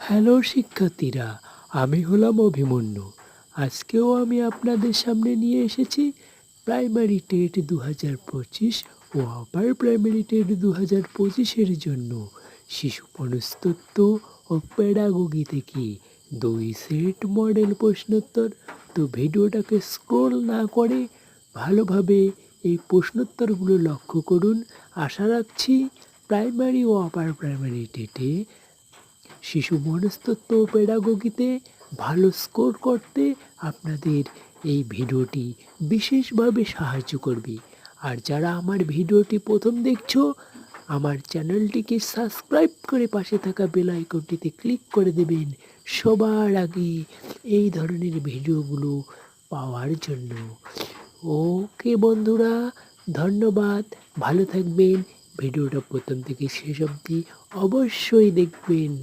Hello শিক্ষার্থীরা, আমি হলাম অভিমন্যু। আজকেও আমি আপনাদের সামনে নিয়ে এসেছি প্রাইমারি টেট 2025 ও আপার প্রাইমারি টেট 2025-এর জন্য শিশু মনস্তত্ত্ব ও পেডাগোগি থেকে 2 সেট মডেল প্রশ্নোত্তর। তো ভিডিওটাকে স্ক্রোল না করে ভালোভাবে এই প্রশ্নোত্তরগুলো লক্ষ্য করুন। আশা রাখছি প্রাইমারি ও আপার প্রাইমারি টেটে শিশু মনস্তত্ত্ব ও পেডাগোগিতে ভালো স্কোর করতে আপনাদের এই ভিডিওটি বিশেষভাবে সাহায্য করবে। আর যারা আমার ভিডিওটি প্রথম দেখছো, আমার চ্যানেলটিকে সাবস্ক্রাইব করে পাশে থাকা বেল আইকনটিতে ক্লিক করে দেবেন সবার আগে এই ধরনের ভিডিওগুলো পাওয়ার জন্য। ওকে বন্ধুরা, ধন্যবাদ, ভালো থাকবেন। ভিডিওটা প্রথম থেকে শেষ অবধি অবশ্যই দেখবেন।